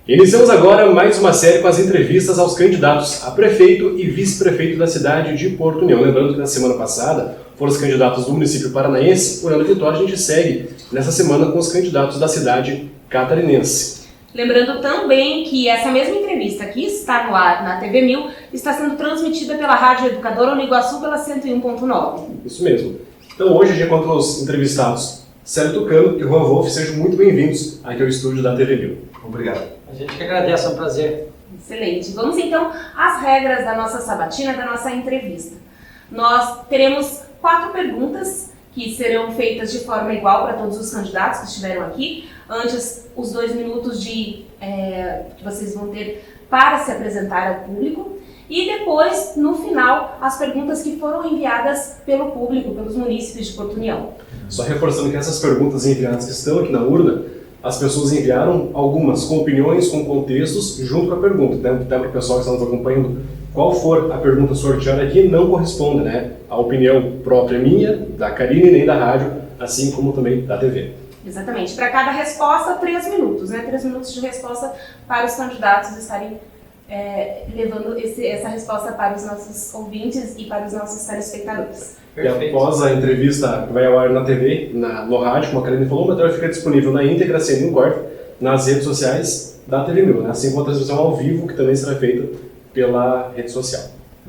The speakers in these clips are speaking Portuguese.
Iniciamos agora mais uma série com as entrevistas aos candidatos a prefeito e vice-prefeito da cidade de Porto União. Lembrando que na semana passada foram os candidatos do município paranaense, por ano Vitória, a gente segue nessa semana com os candidatos da cidade catarinense. Lembrando também que essa mesma entrevista que está no ar na TV 1000 está sendo transmitida pela Rádio Educadora Uniguaçu pela 101.9. Isso mesmo. Então hoje a gente encontra os entrevistados Célio Tucano e Juan Wolff. Sejam muito bem-vindos aqui ao estúdio da TV 1000. Obrigado. A gente que agradece, é um prazer. Excelente. Vamos então às regras da nossa sabatina, da nossa entrevista. Nós teremos 4 perguntas que serão feitas de forma igual para todos os candidatos que estiveram aqui. Antes, os 2 minutos que vocês vão ter para se apresentar ao público. E depois, no final, as perguntas que foram enviadas pelo público, pelos munícipes de Porto União. Só reforçando que essas perguntas enviadas que estão aqui na urna, as pessoas enviaram algumas com opiniões, com contextos, junto com a pergunta. Então, até para o pessoal que está nos acompanhando, qual for a pergunta sorteada aqui, não corresponde, né? A opinião própria minha, da Karine, nem da rádio, assim como também da TV. Exatamente. Para cada resposta, 3 minutos, né? 3 minutos de resposta para os candidatos estarem levando essa resposta para os nossos ouvintes e para os nossos telespectadores. Perfeito. E após a entrevista que vai ao ar na TV, no rádio, como a Karine falou, o material fica disponível na íntegra, sem nenhum corte, nas redes sociais da TV 1000, né? Assim como a transmissão ao vivo, que também será feita pela rede social.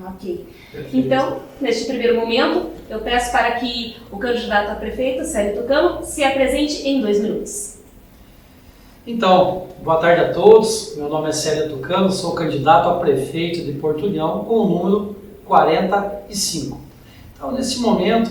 Ok. Perfeito. Então, neste primeiro momento, eu peço para que o candidato a prefeito, Célio Tucano, se apresente em 2 minutos. Então, boa tarde a todos. Meu nome é Célio Tucano, sou candidato a prefeito de Porto União com o número 45. Então, nesse momento,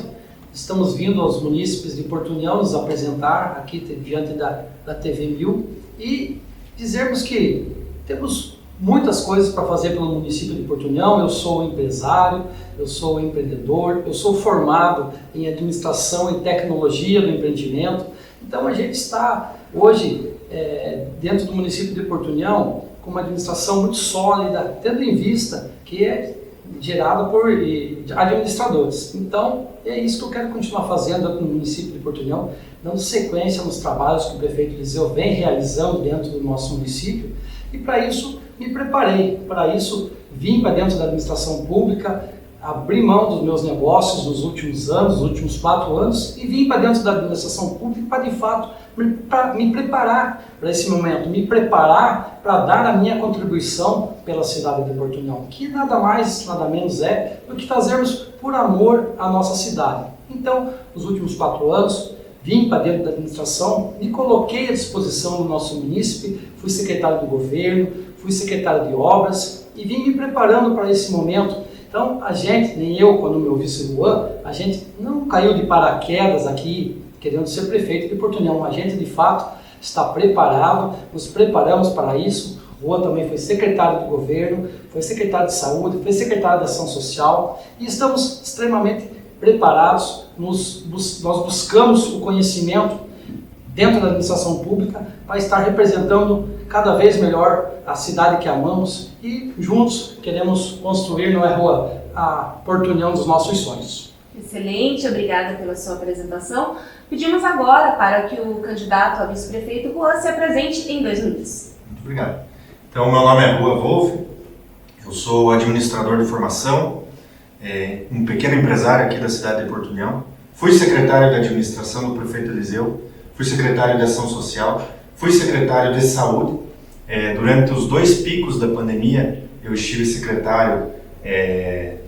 estamos vindo aos munícipes de Porto União nos apresentar aqui diante da TV 1000 e dizermos que temos muitas coisas para fazer pelo município de Porto União. Eu sou empresário, eu sou empreendedor, eu sou formado em administração e tecnologia do empreendimento. Então a gente está hoje dentro do município de Porto União com uma administração muito sólida, tendo em vista que é gerada por administradores. Então é isso que eu quero continuar fazendo aqui no município de Porto União, dando sequência nos trabalhos que o prefeito Eliseu vem realizando dentro do nosso município. E para isso me preparei, para isso vim para dentro da administração pública, abri mão dos meus negócios nos últimos anos, nos últimos 4 anos, e vim para dentro da administração pública para, de fato, me preparar para esse momento, me preparar para dar a minha contribuição pela cidade de Porto União, que nada mais, nada menos é do que fazermos por amor à nossa cidade. Então, nos últimos 4 anos, vim para dentro da administração, me coloquei à disposição do nosso munícipe, fui secretário do governo, fui secretário de obras e vim me preparando para esse momento. Então, a gente, nem eu, quando me ouvi ser Juan, a gente não caiu de paraquedas aqui, querendo ser prefeito de Porto União. A gente, de fato, está preparado, nos preparamos para isso. O Juan também foi secretário de governo, foi secretário de saúde, foi secretário de ação social e estamos extremamente preparados. Nós buscamos o conhecimento dentro da administração pública para estar representando cada vez melhor a cidade que amamos e juntos queremos construir, não é, Juan, a Porto União dos nossos sonhos. Excelente, obrigada pela sua apresentação. Pedimos agora para que o candidato a vice-prefeito Juan se apresente em 2 minutos. Muito obrigado. Então, meu nome é Juan Wolff, eu sou administrador de formação, um pequeno empresário aqui da cidade de Porto União. Fui secretário de administração do prefeito Eliseu, fui secretário de ação social, fui secretário de saúde. Durante os 2 picos da pandemia, eu estive secretário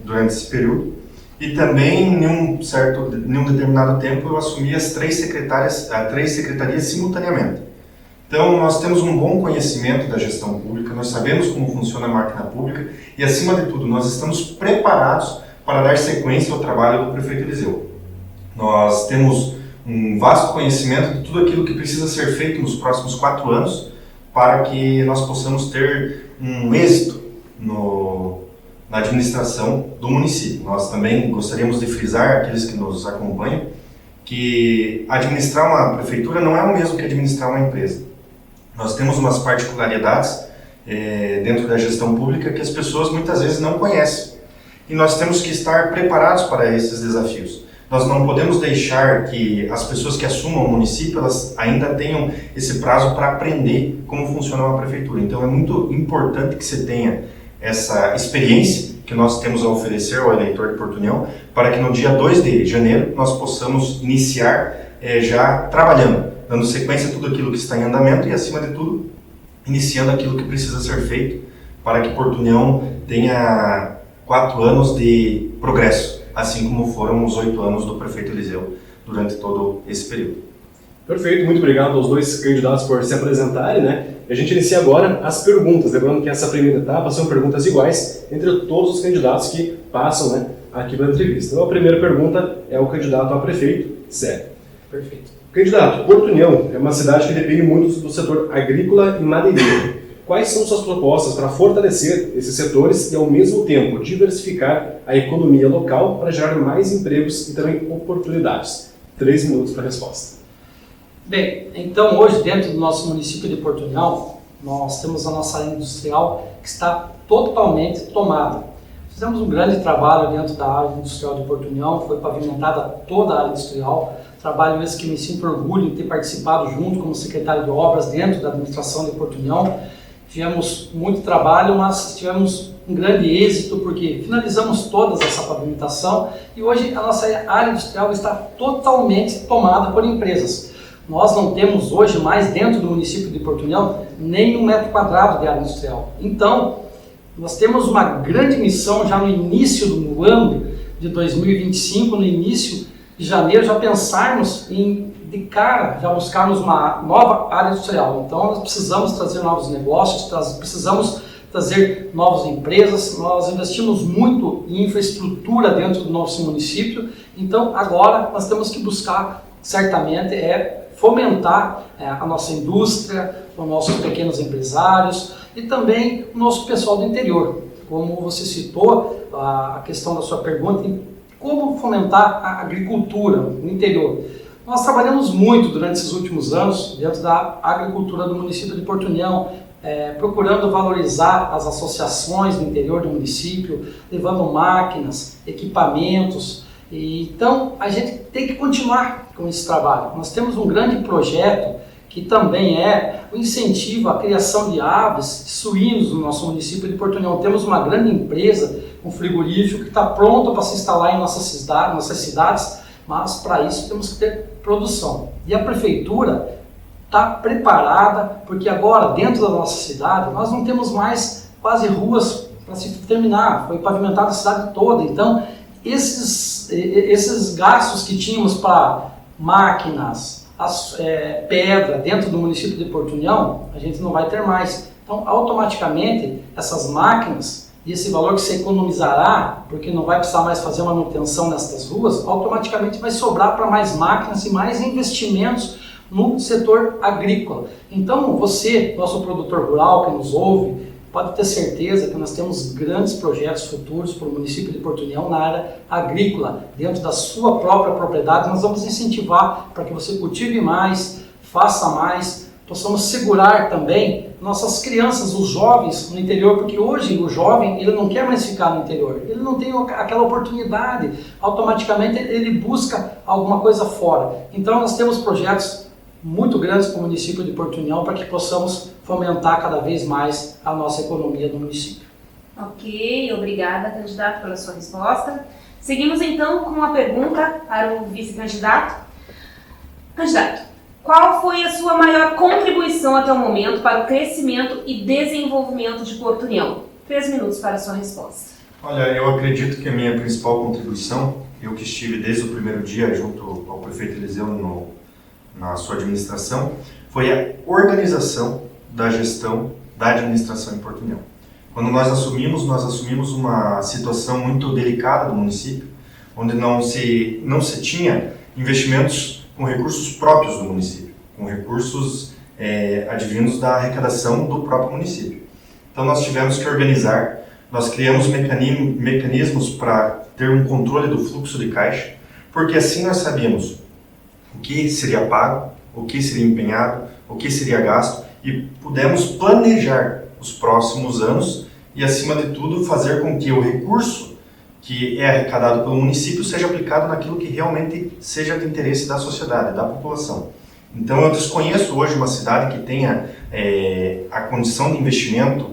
durante esse período. E também, em um determinado tempo, eu assumi as 3 secretarias simultaneamente. Então, nós temos um bom conhecimento da gestão pública, nós sabemos como funciona a máquina pública e, acima de tudo, nós estamos preparados para dar sequência ao trabalho do prefeito Eliseu. Nós temos um vasto conhecimento de tudo aquilo que precisa ser feito nos próximos 4 anos para que nós possamos ter um êxito na administração do município. Nós também gostaríamos de frisar, aqueles que nos acompanham, que administrar uma prefeitura não é o mesmo que administrar uma empresa. Nós temos umas particularidades dentro da gestão pública que as pessoas muitas vezes não conhecem. E nós temos que estar preparados para esses desafios. nós não podemos deixar que as pessoas que assumam o município, elas ainda tenham esse prazo para aprender como funciona uma prefeitura. Então é muito importante que você tenha essa experiência que nós temos a oferecer ao eleitor de Porto União, para que no dia 2 de janeiro nós possamos iniciar já trabalhando, dando sequência a tudo aquilo que está em andamento e, acima de tudo, iniciando aquilo que precisa ser feito para que Porto União tenha 4 anos de progresso, assim como foram os 8 anos do prefeito Eliseu durante todo esse período. Perfeito, muito obrigado aos dois candidatos por se apresentarem, né? E a gente inicia agora as perguntas, lembrando que essa primeira etapa são perguntas iguais entre todos os candidatos que passam, né, aqui pela entrevista. Então a primeira pergunta é o candidato a prefeito, Célio. Perfeito. Candidato, Porto União é uma cidade que depende muito do setor agrícola e madeireiro. Quais são suas propostas para fortalecer esses setores e, ao mesmo tempo, diversificar a economia local para gerar mais empregos e também oportunidades? 3 minutos para a resposta. Bem, então hoje dentro do nosso município de Porto União, nós temos a nossa área industrial que está totalmente tomada. Fizemos um grande trabalho dentro da área industrial de Porto União, foi pavimentada toda a área industrial, trabalho esse que me sinto orgulho de ter participado junto como secretário de obras dentro da administração de Porto União. Tivemos muito trabalho, mas tivemos um grande êxito porque finalizamos toda essa pavimentação e hoje a nossa área industrial está totalmente tomada por empresas. Nós não temos hoje mais dentro do município de Porto União nem 1 metro quadrado de área industrial. Então, nós temos uma grande missão já no início do ano de 2025, no início de janeiro, já pensarmos em, de cara, já buscarmos uma nova área industrial. Então, nós precisamos trazer novos negócios, precisamos trazer novas empresas. Nós investimos muito em infraestrutura dentro do nosso município. Então, agora, nós temos que buscar, certamente, fomentar a nossa indústria, os nossos pequenos empresários e também o nosso pessoal do interior. Como você citou, a questão da sua pergunta, como fomentar a agricultura no interior. Nós trabalhamos muito durante esses últimos anos dentro da agricultura do município de Porto União, procurando valorizar as associações do interior do município, levando máquinas, equipamentos. Então, a gente tem que continuar com esse trabalho. Nós temos um grande projeto que também é o incentivo à criação de aves, de suínos no nosso município de Porto União. Temos uma grande empresa, um frigorífico, que está pronto para se instalar em nossas cidades, mas para isso temos que ter produção. E a prefeitura está preparada, porque agora, dentro da nossa cidade, nós não temos mais quase ruas para se terminar, foi pavimentada a cidade toda. Então, esses gastos que tínhamos para máquinas, pedra dentro do município de Porto União, a gente não vai ter mais. Então, automaticamente, essas máquinas e esse valor que você economizará, porque não vai precisar mais fazer manutenção nestas ruas, automaticamente vai sobrar para mais máquinas e mais investimentos no setor agrícola. Então, você, nosso produtor rural que nos ouve, pode ter certeza que nós temos grandes projetos futuros para o município de Porto União na área agrícola. Dentro da sua própria propriedade, nós vamos incentivar para que você cultive mais, faça mais, possamos segurar também nossas crianças, os jovens no interior, porque hoje o jovem ele não quer mais ficar no interior, ele não tem aquela oportunidade, automaticamente ele busca alguma coisa fora. Então nós temos projetos muito grandes para o município de Porto União para que possamos fomentar cada vez mais a nossa economia do município. Ok, obrigada, candidato, pela sua resposta. Seguimos então com uma pergunta para o vice-candidato. Candidato, qual foi a sua maior contribuição até o momento para o crescimento e desenvolvimento de Porto União? 3 minutos para a sua resposta. Olha, eu acredito que a minha principal contribuição, eu que estive desde o primeiro dia junto ao prefeito Eliseu na sua administração, foi a organização da gestão da administração em Porto União. Quando nós assumimos uma situação muito delicada do município, onde não se tinha investimentos com recursos próprios do município, com recursos advindos da arrecadação do próprio município. Então nós tivemos que organizar, nós criamos mecanismos para ter um controle do fluxo de caixa, porque assim nós sabíamos o que seria pago, o que seria empenhado, o que seria gasto e pudemos planejar os próximos anos e, acima de tudo, fazer com que o recurso que é arrecadado pelo município seja aplicado naquilo que realmente seja de interesse da sociedade, da população. Então eu desconheço hoje uma cidade que tenha a condição de investimento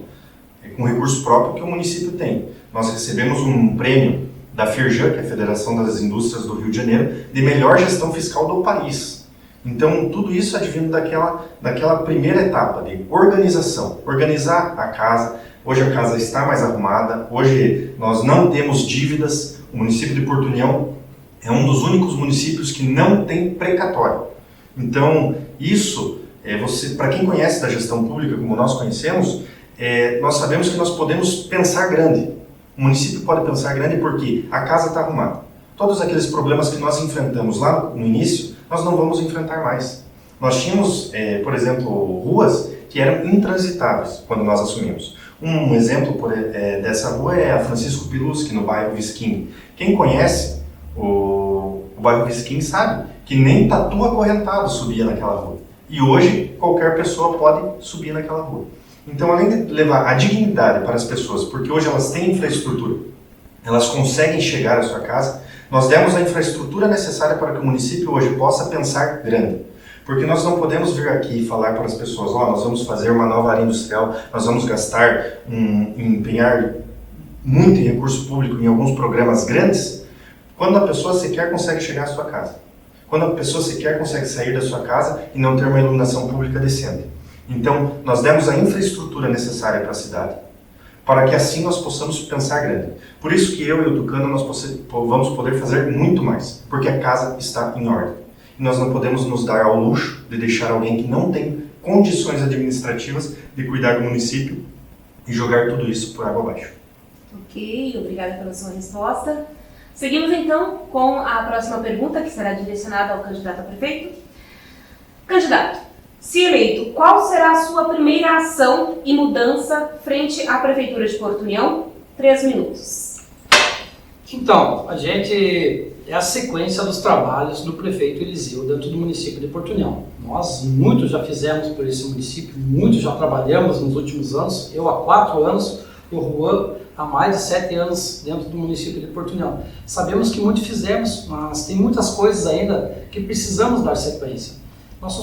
com recurso próprio que o município tem. Nós recebemos um prêmio da FIRJAN, que é a Federação das Indústrias do Rio de Janeiro, de melhor gestão fiscal do país. Então tudo isso advindo daquela primeira etapa de organização, organizar a casa. Hoje a casa está mais arrumada, hoje nós não temos dívidas, o município de Porto União é um dos únicos municípios que não tem precatório. Então, isso, para quem conhece da gestão pública, como nós conhecemos, nós sabemos que nós podemos pensar grande. O município pode pensar grande porque a casa está arrumada. Todos aqueles problemas que nós enfrentamos lá no início, nós não vamos enfrentar mais. Nós tínhamos, por exemplo, ruas que eram intransitáveis quando nós assumimos. Um exemplo dessa rua é a Francisco Piluschi, no bairro Visquim. Quem conhece o bairro Visquim sabe que nem tatu acorrentado subia naquela rua. E hoje qualquer pessoa pode subir naquela rua. Então, além de levar a dignidade para as pessoas, porque hoje elas têm infraestrutura, elas conseguem chegar à sua casa, nós demos a infraestrutura necessária para que o município hoje possa pensar grande. Porque nós não podemos vir aqui e falar para as pessoas, nós vamos fazer uma nova área industrial, nós vamos gastar, empenhar muito em recurso público em alguns programas grandes, quando a pessoa sequer consegue chegar à sua casa. Quando a pessoa sequer consegue sair da sua casa e não ter uma iluminação pública decente. Então, nós demos a infraestrutura necessária para a cidade, para que assim nós possamos pensar grande. Por isso que eu e o Tucano nós vamos poder fazer muito mais, porque a casa está em ordem. Nós não podemos nos dar ao luxo de deixar alguém que não tem condições administrativas de cuidar do município e jogar tudo isso por água abaixo. Ok, obrigada pela sua resposta. Seguimos então com a próxima pergunta, que será direcionada ao candidato a prefeito. Candidato, se eleito, qual será a sua primeira ação e mudança frente à Prefeitura de Porto União? 3 minutos. Então, é a sequência dos trabalhos do prefeito Eliseu dentro do município de Porto União. Nós muito já fizemos por esse município, muito já trabalhamos nos últimos anos, eu há 4 anos, o Juan há mais de 7 anos dentro do município de Porto União. Sabemos que muito fizemos, mas tem muitas coisas ainda que precisamos dar sequência. Nós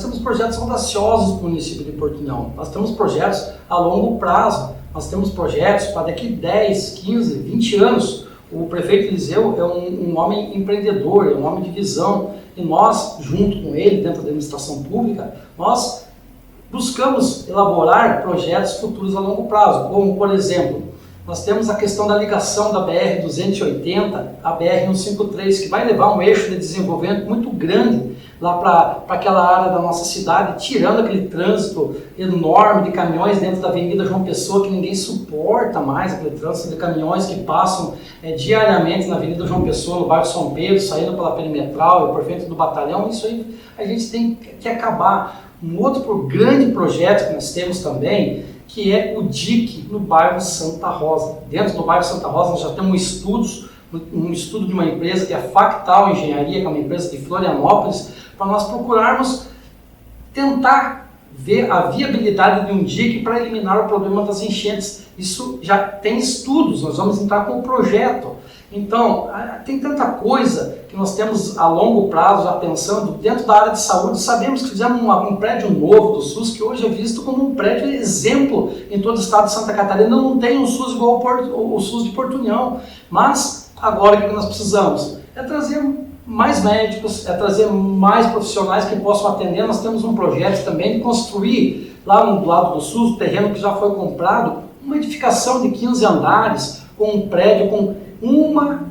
temos projetos audaciosos para o município de Porto União, nós temos projetos a longo prazo, nós temos projetos para daqui 10, 15, 20 anos. O prefeito Eliseu é um homem empreendedor, é um homem de visão, e nós, junto com ele, dentro da administração pública, nós buscamos elaborar projetos futuros a longo prazo, como, por exemplo, nós temos a questão da ligação da BR-280 à BR-153, que vai levar um eixo de desenvolvimento muito grande lá para aquela área da nossa cidade, tirando aquele trânsito enorme de caminhões dentro da Avenida João Pessoa, que ninguém suporta mais, aquele trânsito de caminhões que passam diariamente na Avenida João Pessoa, no bairro São Pedro, saindo pela Perimetral e por frente do Batalhão. Isso aí a gente tem que acabar. Um outro grande projeto que nós temos também, que é o DIC no bairro Santa Rosa. Dentro do bairro Santa Rosa nós já temos um estudo de uma empresa que é a Factal Engenharia, que é uma empresa de Florianópolis, para nós procurarmos tentar ver a viabilidade de um DIC para eliminar o problema das enchentes. Isso já tem estudos, nós vamos entrar com o projeto. Então, tem tanta coisa que nós temos a longo prazo já pensando dentro da área de saúde. Sabemos que fizemos um prédio novo do SUS, que hoje é visto como um prédio exemplo em todo o estado de Santa Catarina. Não tem um SUS igual o SUS de Porto União, mas agora o que nós precisamos? É trazer mais médicos, é trazer mais profissionais que possam atender. Nós temos um projeto também de construir lá no lado do SUS, o terreno que já foi comprado, uma edificação de 15 andares, com um prédio com uma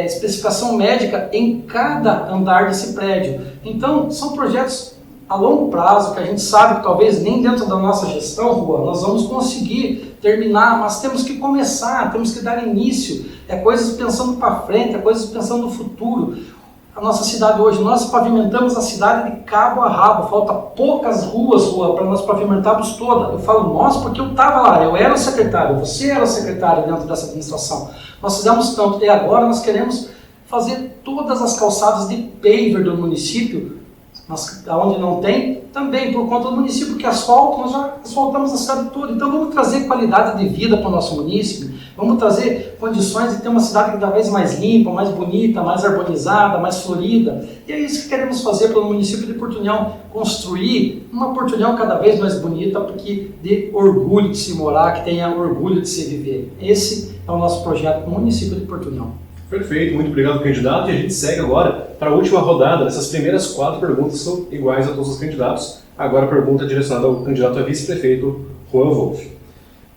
especificação médica em cada andar desse prédio. Então, são projetos a longo prazo, que a gente sabe que talvez nem dentro da nossa gestão, Juan, nós vamos conseguir terminar, mas temos que começar, temos que dar início, coisas pensando para frente, coisas pensando no futuro. A nossa cidade hoje, nós pavimentamos a cidade de cabo a rabo, falta poucas ruas, Juan, para nós pavimentarmos toda. Eu falo nós porque eu estava lá, eu era o secretário, você era o secretário dentro dessa administração. Nós fizemos tanto, e agora nós queremos fazer todas as calçadas de paver do município, onde não tem, também por conta do município, que asfalto, nós já asfaltamos a cidade toda. Então vamos trazer qualidade de vida para o nosso município, Vamos trazer condições de ter uma cidade cada vez mais limpa, mais bonita, mais arborizada, mais florida. E é isso que queremos fazer pelo município de Portunhão, construir uma Portunhão cada vez mais bonita, porque dê orgulho de se morar, que tenha orgulho de se viver. Esse é o nosso projeto no município de Portunhão. Perfeito, muito obrigado, candidato. E a gente segue agora para a última rodada. Essas primeiras 4 perguntas são iguais a todos os candidatos. Agora a pergunta é direcionada ao candidato a vice-prefeito, Juan Wolff.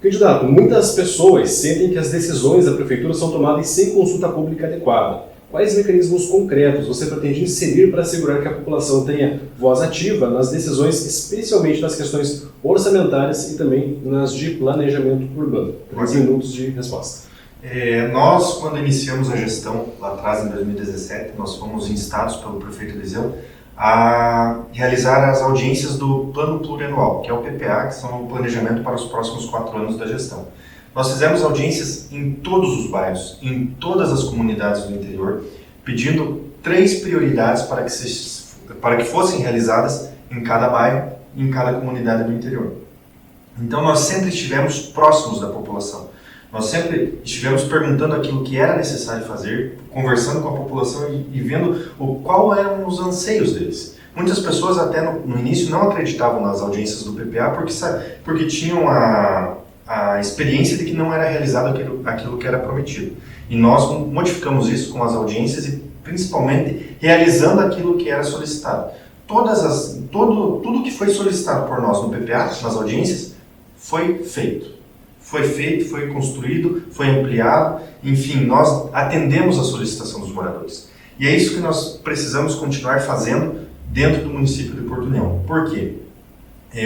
Candidato, muitas pessoas sentem que as decisões da prefeitura são tomadas sem consulta pública adequada. Quais mecanismos concretos você pretende inserir para assegurar que a população tenha voz ativa nas decisões, especialmente nas questões orçamentárias e também nas de planejamento urbano? 3 minutos de resposta. Nós, quando iniciamos a gestão, lá atrás em 2017, nós fomos instados pelo prefeito Eliseu a realizar as audiências do Plano Plurianual, que é o PPA, que são o planejamento para os próximos 4 anos da gestão. Nós fizemos audiências em todos os bairros, em todas as comunidades do interior, pedindo 3 prioridades para que fossem realizadas em cada bairro e em cada comunidade do interior. Então nós sempre estivemos próximos da população. Nós sempre estivemos perguntando aquilo que era necessário fazer, conversando com a população e vendo qual eram os anseios deles. Muitas pessoas até no início não acreditavam nas audiências do PPA porque tinham a experiência de que não era realizado aquilo que era prometido. E nós modificamos isso com as audiências e principalmente realizando aquilo que era solicitado. Tudo que foi solicitado por nós no PPA, nas audiências, foi feito. Foi construído, foi ampliado, enfim, nós atendemos a solicitação dos moradores. E é isso que nós precisamos continuar fazendo dentro do município de Portunhão. Por quê?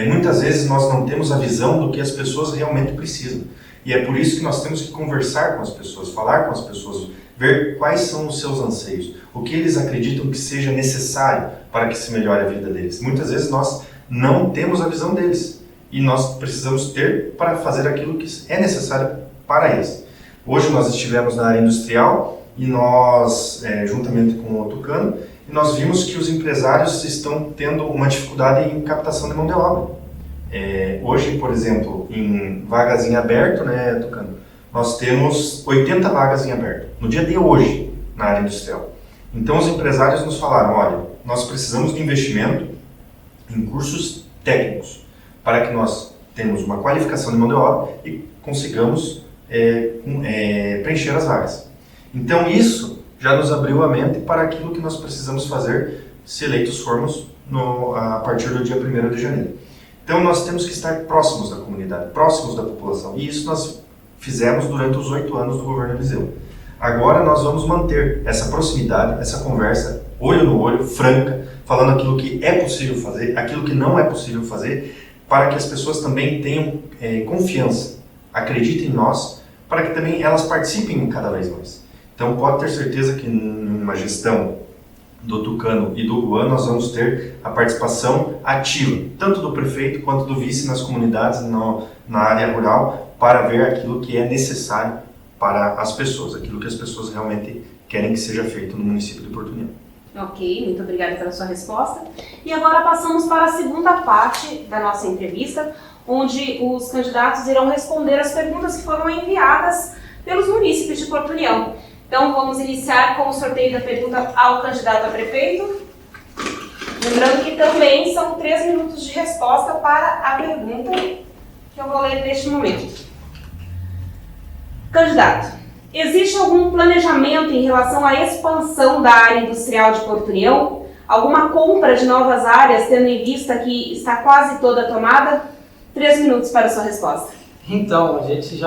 Muitas vezes nós não temos a visão do que as pessoas realmente precisam. E é por isso que nós temos que conversar com as pessoas, falar com as pessoas, ver quais são os seus anseios, o que eles acreditam que seja necessário para que se melhore a vida deles. Muitas vezes nós não temos a visão deles. E nós precisamos ter para fazer aquilo que é necessário para eles. Hoje nós estivemos na área industrial e nós, juntamente com o Tucano, e nós vimos que os empresários estão tendo uma dificuldade em captação de mão de obra. Hoje, por exemplo, em vagas em aberto, né, Tucano, nós temos 80 vagas em aberto, no dia de hoje, na área industrial. Então os empresários nos falaram, olha, nós precisamos de investimento em cursos técnicos, para que nós tenhamos uma qualificação de mão de obra e consigamos preencher as vagas. Então isso já nos abriu a mente para aquilo que nós precisamos fazer se eleitos formos a partir do dia 1º de janeiro. Então nós temos que estar próximos da comunidade, próximos da população, e isso nós fizemos durante os 8 anos do governo Eliseu. Agora nós vamos manter essa proximidade, essa conversa, olho no olho, franca, falando aquilo que é possível fazer, aquilo que não é possível fazer, para que as pessoas também tenham confiança, acreditem em nós, para que também elas participem cada vez mais. Então pode ter certeza que numa gestão do Tucano e do Juan nós vamos ter a participação ativa, tanto do prefeito quanto do vice nas comunidades, na área rural, para ver aquilo que é necessário para as pessoas, aquilo que as pessoas realmente querem que seja feito no município de Portunhão. Ok, muito obrigada pela sua resposta. E agora passamos para a segunda parte da nossa entrevista, onde os candidatos irão responder as perguntas que foram enviadas pelos munícipes de Portunhão. Então vamos iniciar com o sorteio da pergunta ao candidato a prefeito. Lembrando que também são 3 minutos de resposta para a pergunta que eu vou ler neste momento. Candidato, existe algum planejamento em relação à expansão da área industrial de Portunhão? Alguma compra de novas áreas, tendo em vista que está quase toda tomada? 3 minutos para a sua resposta. Então, a gente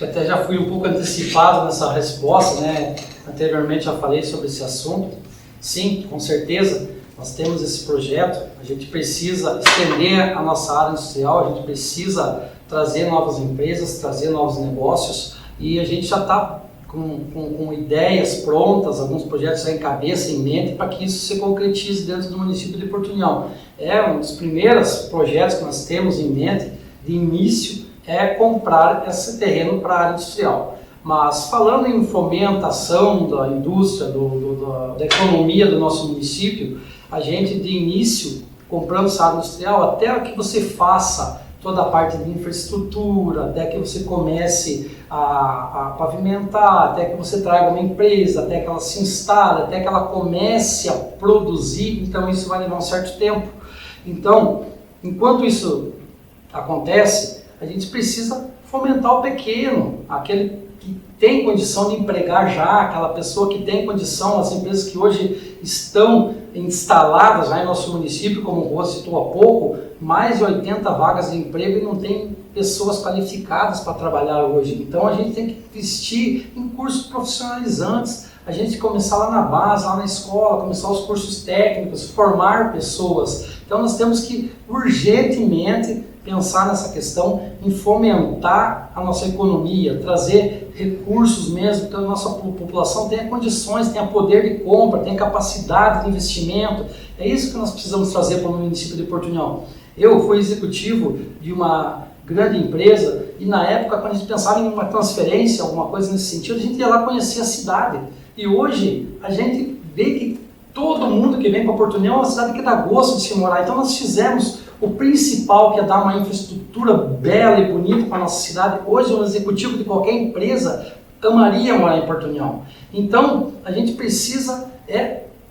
até já fui um pouco antecipado nessa resposta, né? Anteriormente já falei sobre esse assunto. Sim, com certeza, nós temos esse projeto. A gente precisa estender a nossa área industrial, a gente precisa trazer novas empresas, trazer novos negócios. E a gente já está com ideias prontas, alguns projetos em cabeça, em mente, para que isso se concretize dentro do município de Portunhão. Um dos primeiros projetos que nós temos em mente, de início, é comprar esse terreno para a área industrial. Mas falando em fomentação da indústria, da economia do nosso município, a gente de início, comprando essa área industrial, até que você faça toda a parte de infraestrutura, até que você comece a pavimentar, até que você traga uma empresa, até que ela se instale, até que ela comece a produzir, então isso vai levar um certo tempo. Então, enquanto isso acontece, a gente precisa fomentar o pequeno, aquele que tem condição de empregar já, aquela pessoa que tem condição, as empresas que hoje estão instaladas já em nosso município, como o Rô citou há pouco, mais de 80 vagas de emprego e não tem pessoas qualificadas para trabalhar hoje. Então a gente tem que investir em cursos profissionalizantes, a gente começar lá na base, lá na escola, começar os cursos técnicos, formar pessoas. Então nós temos que urgentemente pensar nessa questão, em fomentar a nossa economia, trazer recursos mesmo, que a nossa população tenha condições, tenha poder de compra, tenha capacidade de investimento. É isso que nós precisamos trazer para o município de Porto União. Eu fui executivo de uma grande empresa e na época, quando a gente pensava em uma transferência, alguma coisa nesse sentido, a gente ia lá conhecer a cidade. E hoje a gente vê que todo mundo que vem para Porto União é uma cidade que dá gosto de se morar. Então nós fizemos o principal, que é dar uma infraestrutura bela e bonita para a nossa cidade. Hoje um executivo de qualquer empresa amaria morar em Porto União. Então a gente precisa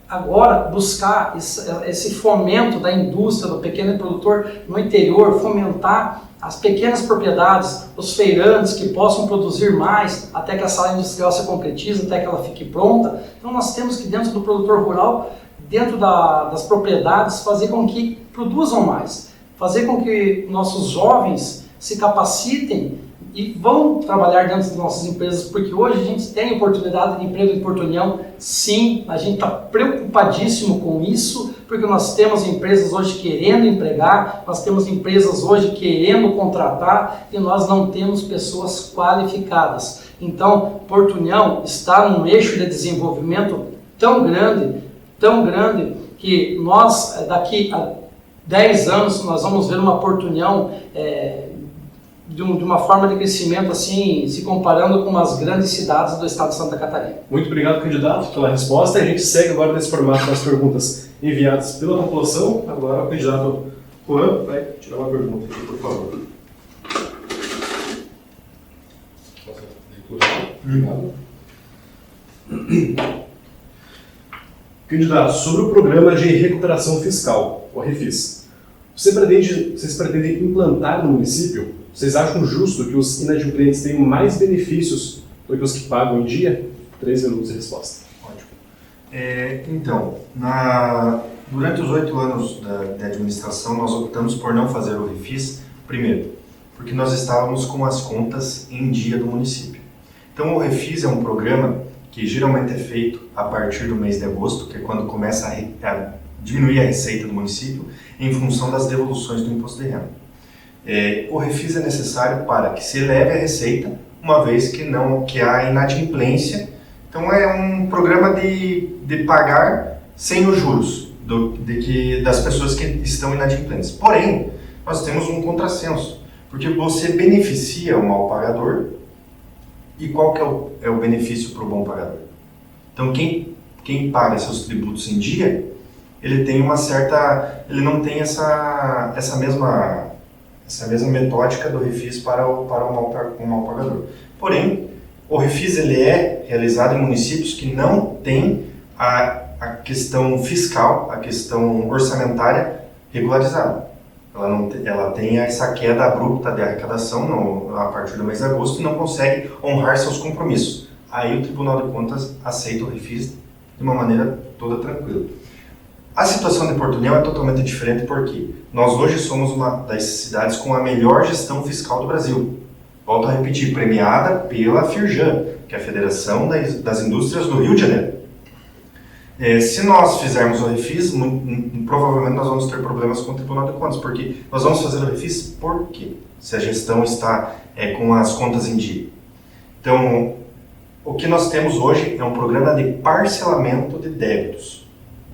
agora buscar esse fomento da indústria, do pequeno produtor no interior, fomentar as pequenas propriedades, os feirantes que possam produzir mais até que a sala industrial se concretize, até que ela fique pronta. Então nós temos que, dentro do produtor rural, dentro das propriedades, fazer com que produzam mais, fazer com que nossos jovens se capacitem e vão trabalhar dentro das nossas empresas, porque hoje a gente tem oportunidade de emprego em Porto União, sim, a gente está preocupadíssimo com isso, porque nós temos empresas hoje querendo empregar, nós temos empresas hoje querendo contratar e nós não temos pessoas qualificadas. Então, Porto União está num eixo de desenvolvimento tão grande, que nós, daqui a 10 anos, nós vamos ver uma Porto União de uma forma de crescimento assim, se comparando com as grandes cidades do estado de Santa Catarina. Muito obrigado, candidato, pela resposta. A gente segue agora nesse formato das perguntas enviadas pela população. Agora o candidato Juan vai tirar uma pergunta aqui, por favor. Obrigado. Candidato, sobre o programa de recuperação fiscal, o REFIS, vocês pretendem implantar no município? Vocês acham justo que os inadimplentes tenham mais benefícios do que os que pagam em dia? 3 minutos de resposta. Ótimo. Então, durante os 8 anos de administração, nós optamos por não fazer o REFIS, primeiro, porque nós estávamos com as contas em dia do município. Então, o REFIS é um programa que geralmente é feito a partir do mês de agosto, que é quando começa a diminuir a receita do município, em função das devoluções do imposto de renda. O REFIS é necessário para que se eleve a receita, uma vez que há inadimplência. Então é um programa de pagar sem os juros das pessoas que estão inadimplentes. Porém, nós temos um contrassenso, porque você beneficia o mal pagador, e qual que é o benefício para o bom pagador? Então quem paga seus tributos em dia, ele não tem essa mesma metódica do REFIS para o mal pagador. Porém, o REFIS ele é realizado em municípios que não têm a questão fiscal, a questão orçamentária regularizada. Ela tem essa queda abrupta de arrecadação a partir do mês de agosto e não consegue honrar seus compromissos. Aí o Tribunal de Contas aceita o REFIS de uma maneira toda tranquila. A situação de Porto União é totalmente diferente porque nós hoje somos uma das cidades com a melhor gestão fiscal do Brasil. Volto a repetir, premiada pela FIRJAN, que é a Federação das Indústrias do Rio de Janeiro. Se nós fizermos o REFIS, provavelmente nós vamos ter problemas com o Tribunal de Contas, porque nós vamos fazer o REFIS por quê? Se a gestão está com as contas em dia. Então, o que nós temos hoje é um programa de parcelamento de débitos.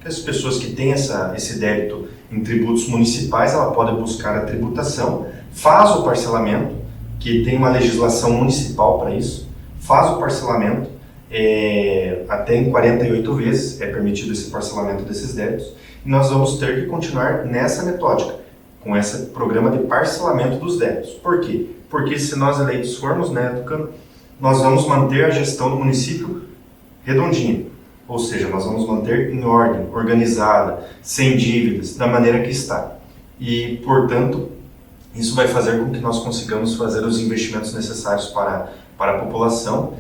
As pessoas que têm esse débito em tributos municipais, ela pode buscar a tributação, faz o parcelamento, que tem uma legislação municipal para isso, faz o parcelamento, até em 48 vezes é permitido esse parcelamento desses débitos, e nós vamos ter que continuar nessa metódica, com esse programa de parcelamento dos débitos. Por quê? Porque se nós eleitos formos, né, Tucano, nós vamos manter a gestão do município redondinha. Ou seja, nós vamos manter em ordem, organizada, sem dívidas, da maneira que está. E, portanto, isso vai fazer com que nós consigamos fazer os investimentos necessários para a população,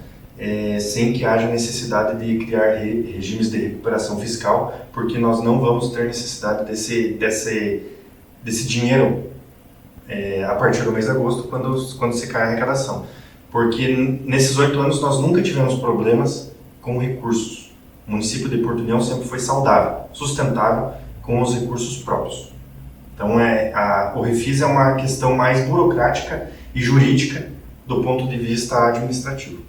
sem que haja necessidade de criar regimes de recuperação fiscal, porque nós não vamos ter necessidade desse dinheiro a partir do mês de agosto, quando se cai a arrecadação. Porque nesses 8 anos nós nunca tivemos problemas com recursos. O município de Porto União sempre foi saudável, sustentável, com os recursos próprios. Então, o Refis é uma questão mais burocrática e jurídica do ponto de vista administrativo.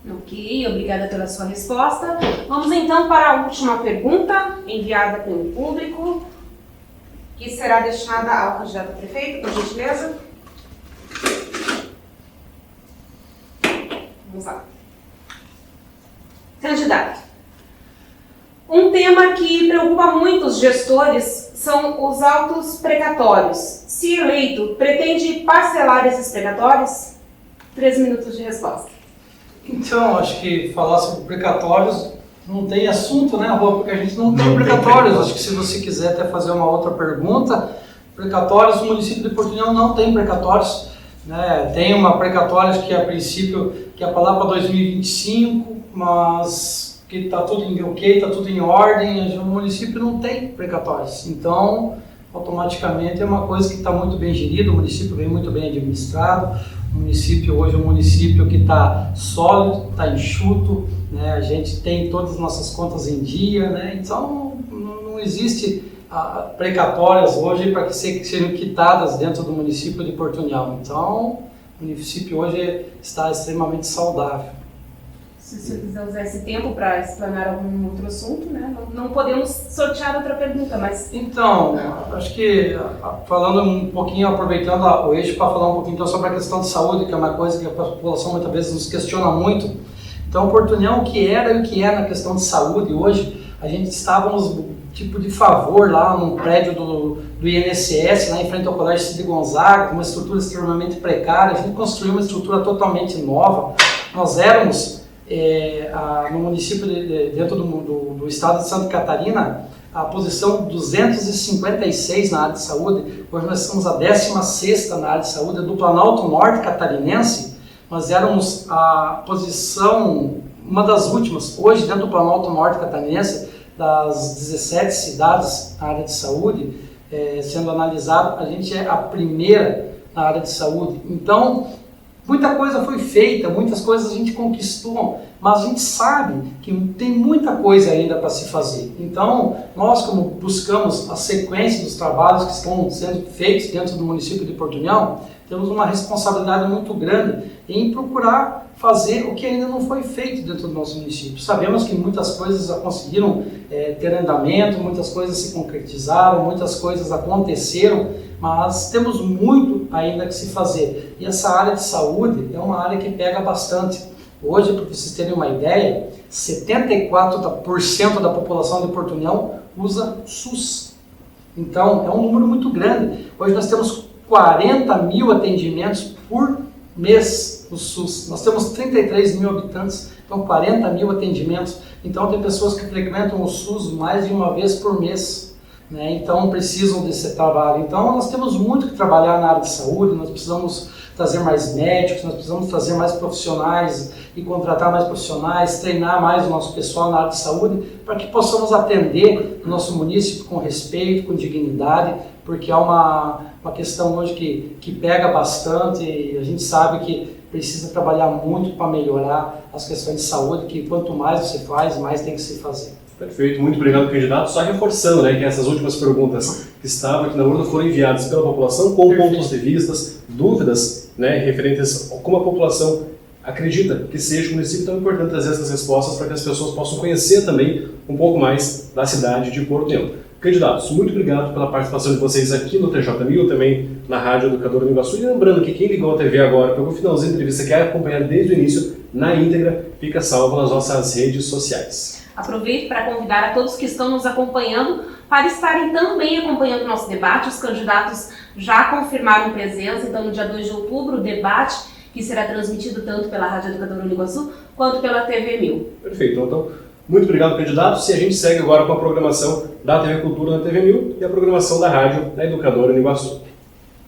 Ok, obrigada pela sua resposta. Vamos então para a última pergunta, enviada pelo público, que será destinada ao candidato a prefeito, por gentileza. Vamos lá. Candidato, um tema que preocupa muito os gestores são os autos precatórios. Se eleito, pretende parcelar esses precatórios? 3 minutos de resposta. Então, acho que falar sobre precatórios não tem assunto, né, Rô? Porque a gente não tem Não precatórios. tem. Acho que se você quiser até fazer uma outra pergunta, precatórios, o município de Porto União não tem precatórios. Né? Tem uma precatória que a princípio que é para lá para 2025, mas que está tudo em ok, está tudo em ordem, o município não tem precatórios. Então, automaticamente é uma coisa que está muito bem gerida, o município vem muito bem administrado, o município hoje é um município que está sólido, está enxuto, né? A gente tem todas as nossas contas em dia, né? Então não existe precatórias hoje para que sejam quitadas dentro do município de Porto União. Então, o município hoje está extremamente saudável. Se você quiser usar esse tempo para explanar algum outro assunto, né? Não podemos sortear outra pergunta, mas... Então, acho que falando um pouquinho, aproveitando o eixo para falar um pouquinho então, sobre a questão de saúde, que é uma coisa que a população muitas vezes nos questiona muito. Então, Porto União, o que era e o que é na questão de saúde hoje, a gente estávamos tipo de favor lá no prédio do INSS, lá em frente ao Colégio Cid Gonzaga, com uma estrutura extremamente precária. A gente construiu uma estrutura totalmente nova. Nós éramos... no município dentro do estado de Santa Catarina, a posição 256 na área de saúde. Hoje nós somos a 16ª na área de saúde. Do Planalto Norte catarinense, nós éramos a posição, uma das últimas. Hoje, dentro do Planalto Norte catarinense, das 17 cidades na área de saúde, sendo analisado, a gente é a primeira na área de saúde. Então, muita coisa foi feita, muitas coisas a gente conquistou, mas a gente sabe que tem muita coisa ainda para se fazer. Então, nós como buscamos a sequência dos trabalhos que estão sendo feitos dentro do município de Porto União, temos uma responsabilidade muito grande em procurar fazer o que ainda não foi feito dentro do nosso município. Sabemos que muitas coisas já conseguiram ter andamento, muitas coisas se concretizaram, muitas coisas aconteceram, mas temos muito ainda que se fazer. E essa área de saúde é uma área que pega bastante. Hoje, para vocês terem uma ideia, 74% da população de Porto União usa SUS. Então, é um número muito grande. Hoje nós temos 40 mil atendimentos por mês no SUS. Nós temos 33 mil habitantes, então 40 mil atendimentos. Então, tem pessoas que frequentam o SUS mais de uma vez por mês. Né? Então precisam desse trabalho. Então nós temos muito que trabalhar na área de saúde, nós precisamos trazer mais médicos, nós precisamos trazer mais profissionais e contratar mais profissionais, treinar mais o nosso pessoal na área de saúde para que possamos atender o nosso município com respeito, com dignidade, porque é uma questão hoje que pega bastante e a gente sabe que precisa trabalhar muito para melhorar as questões de saúde, que quanto mais você faz, mais tem que se fazer. Perfeito, muito obrigado, candidato. Só reforçando, né, que essas últimas perguntas que estavam aqui na urna foram enviadas pela população com pontos de vistas, dúvidas, né, referentes a como a população acredita que seja o município. Tão importante trazer essas respostas para que as pessoas possam conhecer também um pouco mais da cidade de Porto União. Candidatos, muito obrigado pela participação de vocês aqui no TJ1000, também na Rádio Educadora do Iguaçu. E lembrando que quem ligou a TV agora, pegou o finalzinho da entrevista, quer acompanhar desde o início, na íntegra, fica salvo nas nossas redes sociais. Aproveito para convidar a todos que estão nos acompanhando para estarem também acompanhando o nosso debate. Os candidatos já confirmaram presença, então no dia 2 de outubro, o debate que será transmitido tanto pela Rádio Educadora Uniguaçu quanto pela TV 1000. Perfeito. Então, muito obrigado, candidatos. E a gente segue agora com a programação da TV Cultura na TV 1000 e a programação da Rádio da Educadora Uniguaçu.